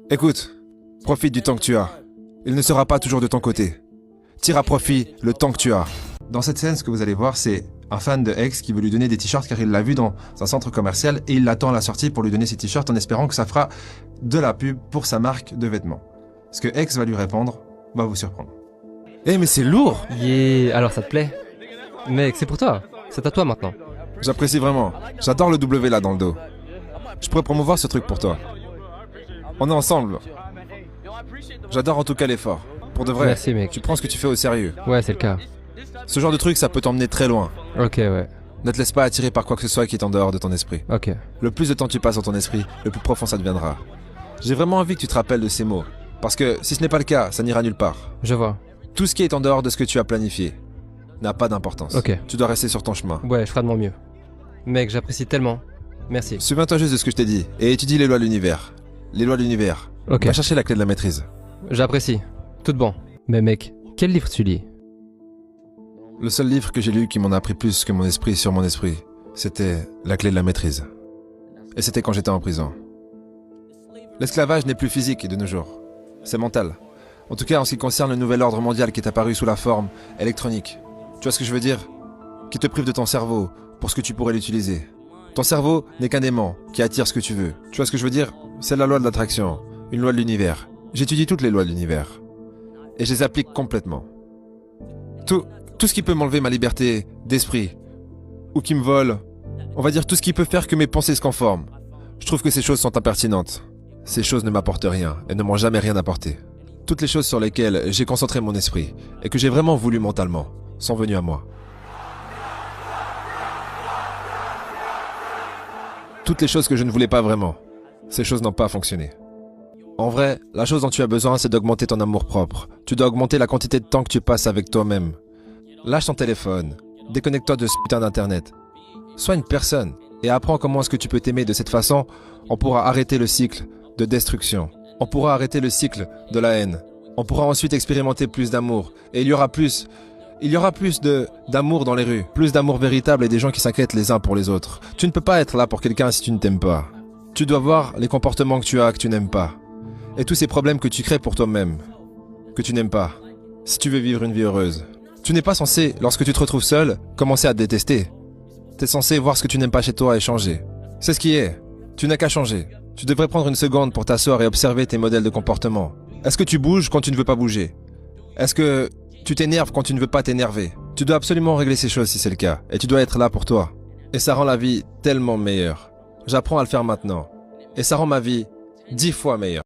Écoute, profite du temps que tu as. Il ne sera pas toujours de ton côté. Tire à profit le temps que tu as. Dans cette scène, ce que vous allez voir, c'est un fan de X qui veut lui donner des t-shirts car il l'a vu dans un centre commercial et il l'attend à la sortie pour lui donner ses t-shirts en espérant que ça fera de la pub pour sa marque de vêtements. Ce que X va lui répondre va vous surprendre. Eh mais c'est lourd! Yeah, alors ça te plaît? Mec, c'est pour toi. C'est à toi maintenant. J'apprécie vraiment. J'adore le W là dans le dos. Je pourrais promouvoir ce truc pour toi. On est ensemble. J'adore en tout cas l'effort. Pour de vrai. Merci mec. Tu prends ce que tu fais au sérieux. Ouais, c'est le cas. Ce genre de truc, ça peut t'emmener très loin. Ok, ouais. Ne te laisse pas attirer par quoi que ce soit qui est en dehors de ton esprit. Ok. Le plus de temps tu passes dans ton esprit, le plus profond ça deviendra. J'ai vraiment envie que tu te rappelles de ces mots. Parce que si ce n'est pas le cas, ça n'ira nulle part. Je vois. Tout ce qui est en dehors de ce que tu as planifié n'a pas d'importance. Ok. Tu dois rester sur ton chemin. Ouais, je ferai de mon mieux. Mec, j'apprécie tellement. Merci. Souviens-toi juste de ce que je t'ai dit et étudie les lois de l'univers. Les lois de l'univers. Ok. Va chercher la clé de la maîtrise. J'apprécie. Tout bon. Mais mec, quel livre tu lis? Le seul livre que j'ai lu qui m'en a appris plus que mon esprit sur mon esprit, c'était La clé de la maîtrise. Et c'était quand j'étais en prison. L'esclavage n'est plus physique de nos jours. C'est mental. En tout cas, en ce qui concerne le nouvel ordre mondial qui est apparu sous la forme électronique. Tu vois ce que je veux dire? Qui te prive de ton cerveau pour ce que tu pourrais l'utiliser. Ton cerveau n'est qu'un aimant qui attire ce que tu veux. Tu vois ce que je veux dire? C'est la loi de l'attraction, une loi de l'univers. J'étudie toutes les lois de l'univers. Et je les applique complètement. Tout ce qui peut m'enlever ma liberté d'esprit, ou qui me vole, on va dire tout ce qui peut faire que mes pensées se conforment. Je trouve que ces choses sont impertinentes. Ces choses ne m'apportent rien et ne m'ont jamais rien apporté. Toutes les choses sur lesquelles j'ai concentré mon esprit et que j'ai vraiment voulu mentalement sont venues à moi. Toutes les choses que je ne voulais pas vraiment, ces choses n'ont pas fonctionné. En vrai, la chose dont tu as besoin, c'est d'augmenter ton amour-propre. Tu dois augmenter la quantité de temps que tu passes avec toi-même. Lâche ton téléphone, déconnecte-toi de ce putain d'internet. Sois une personne et apprends comment est-ce que tu peux t'aimer de cette façon. On pourra arrêter le cycle de destruction. On pourra arrêter le cycle de la haine. On pourra ensuite expérimenter plus d'amour. Et il y aura plus d'amour dans les rues. Plus d'amour véritable et des gens qui s'inquiètent les uns pour les autres. Tu ne peux pas être là pour quelqu'un si tu ne t'aimes pas. Tu dois voir les comportements que tu as que tu n'aimes pas. Et tous ces problèmes que tu crées pour toi-même. Que tu n'aimes pas. Si tu veux vivre une vie heureuse. Tu n'es pas censé, lorsque tu te retrouves seul, commencer à te détester. T'es censé voir ce que tu n'aimes pas chez toi et changer. C'est ce qui est. Tu n'as qu'à changer. Tu devrais prendre une seconde pour t'asseoir et observer tes modèles de comportement. Est-ce que tu bouges quand tu ne veux pas bouger? Est-ce que tu t'énerves quand tu ne veux pas t'énerver? Tu dois absolument régler ces choses si c'est le cas. Et tu dois être là pour toi. Et ça rend la vie tellement meilleure. J'apprends à le faire maintenant. Et ça rend ma vie 10 fois meilleure.